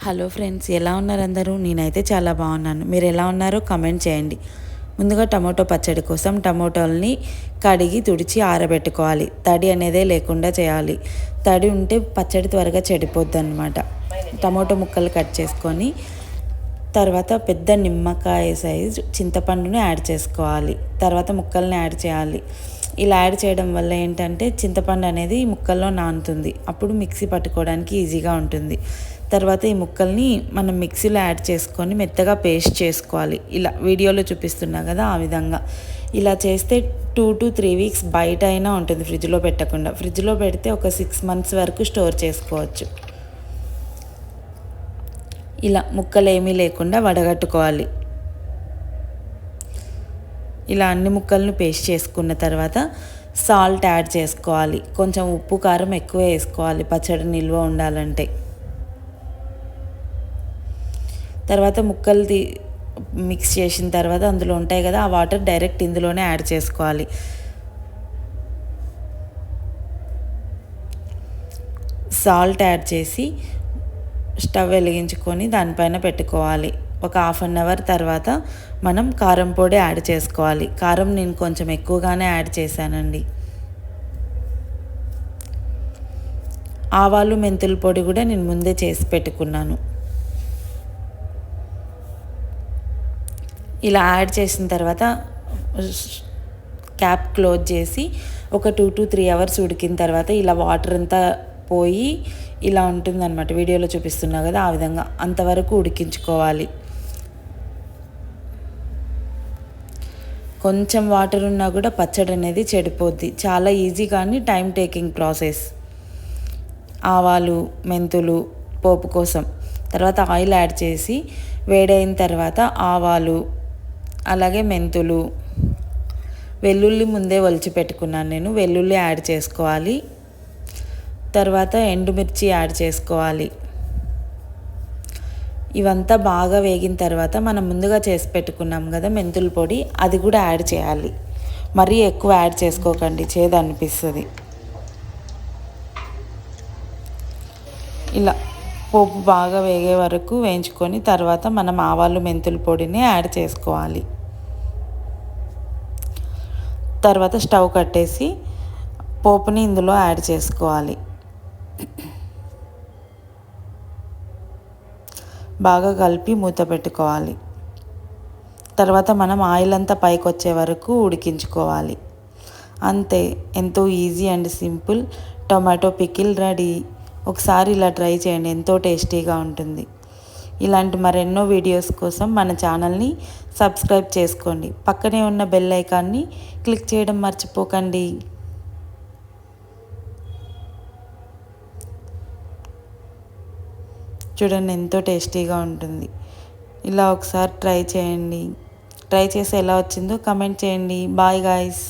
Hello friends, ఎలా ఉన్నారు అందరూ? నేనైతే చాలా బాగున్నాను. మీరు ఎలా ఉన్నారో కామెంట్ చేయండి. ముందుగా టమాటో పచ్చడి కోసం టమాటోల్ని కడిగి తుడిచి ఆరబెట్టుకోవాలి. తడి అనేదే లేకుండా చేయాలి. తడి ఉంటే పచ్చడి త్వరగా చెడిపోద్ది అనమాట. టమాటో ముక్కలు కట్ చేసుకొని తర్వాత పెద్ద నిమ్మకాయ సైజు చింతపండుని యాడ్ చేసుకోవాలి. తర్వాత ముక్కల్ని యాడ్ చేయాలి. ఇలా యాడ్ చేయడం వల్ల ఏంటంటే చింతపండు అనేది ముక్కల్లో నానుతుంది. అప్పుడు మిక్సీ పట్టుకోవడానికి ఈజీగా ఉంటుంది. తర్వాత ఈ ముక్కల్ని మనం మిక్సీలో యాడ్ చేసుకొని మెత్తగా పేస్ట్ చేసుకోవాలి. ఇలా వీడియోలో చూపిస్తున్నా కదా, ఆ విధంగా. ఇలా చేస్తే 2 to 3 వీక్స్ బయట అయినా ఉంటుంది, ఫ్రిడ్జ్లో పెట్టకుండా. ఫ్రిడ్జ్లో పెడితే ఒక 6 months వరకు స్టోర్ చేసుకోవచ్చు. ఇలా ముక్కలు ఏమీ లేకుండా వడగట్టుకోవాలి. ఇలా అన్ని ముక్కలను పేస్ట్ చేసుకున్న తర్వాత సాల్ట్ యాడ్ చేసుకోవాలి. కొంచెం ఉప్పు కారం ఎక్కువ వేసుకోవాలి పచ్చడి నిల్వ ఉండాలంటే. తర్వాత ముక్కలు మిక్స్ చేసిన తర్వాత అందులో ఉంటాయి కదా, ఆ వాటర్ డైరెక్ట్ ఇందులోనే యాడ్ చేసుకోవాలి. సాల్ట్ యాడ్ చేసి స్టవ్ వెలిగించుకొని దానిపైన పెట్టుకోవాలి. ఒక 1/2 hour తర్వాత మనం కారం పొడి యాడ్ చేసుకోవాలి. కారం నేను కొంచెం ఎక్కువగానే యాడ్ చేశానండి. ఆవాలు మెంతుల పొడి కూడా నేను ముందే చేసి పెట్టుకున్నాను. ఇలా యాడ్ చేసిన తర్వాత క్యాప్ క్లోజ్ చేసి ఒక 2 to 3 hours ఉడికిన తర్వాత ఇలా వాటర్ అంతా పోయి ఇలా ఉంటుందన్నమాట. వీడియోలో చూపిస్తున్నా కదా, ఆ విధంగా అంతవరకు ఉడికించుకోవాలి. కొంచెం వాటర్ ఉన్నా కూడా పచ్చడి అనేది చెడిపోద్ది. చాలా ఈజీ కానీ టైం టేకింగ్ ప్రాసెస్. ఆవాలు మెంతులు పోపు కోసం తర్వాత ఆయిల్ యాడ్ చేసి వేడైన తర్వాత ఆవాలు అలాగే మెంతులు, వెల్లుల్లి ముందే ఒలిచి పెట్టుకున్నాను నేను. వెల్లుల్లి యాడ్ చేసుకోవాలి. తర్వాత ఎండుమిర్చి యాడ్ చేసుకోవాలి. ఇవంతా బాగా వేగిన తర్వాత మనం ముందుగా చేసి పెట్టుకున్నాం కదా మెంతుల పొడి, అది కూడా యాడ్ చేయాలి. మరీ ఎక్కువ యాడ్ చేసుకోకండి, చేదు అనిపిస్తుంది. ఇలా పోపు బాగా వేగే వరకు వేయించుకొని తర్వాత మనం ఆవాలు మెంతుల పొడిని యాడ్ చేసుకోవాలి. తర్వాత స్టవ్ కట్టేసి పోపుని ఇందులో యాడ్ చేసుకోవాలి. బాగా కలిపి మూత పెట్టుకోవాలి. తర్వాత మనం ఆయిల్ అంతా పైకి వచ్చే వరకు ఉడికించుకోవాలి. అంతే, ఎంతో easy and simple tomato pickle ready. ఒకసారి ఇలా ట్రై చేయండి, ఎంతో టేస్టీగా ఉంటుంది. ఇలాంటి మరెన్నో వీడియోస్ కోసం మన ఛానల్ని సబ్స్క్రైబ్ చేసుకోండి. పక్కనే ఉన్న బెల్ ఐకాన్ని క్లిక్ చేయడం మర్చిపోకండి. చూడండి, ఎంతో టేస్టీగా ఉంటుంది. ఇలా ఒకసారి ట్రై చేయండి. ట్రై చేసి ఎలా వచ్చిందో కమెంట్ చేయండి. Bye guys.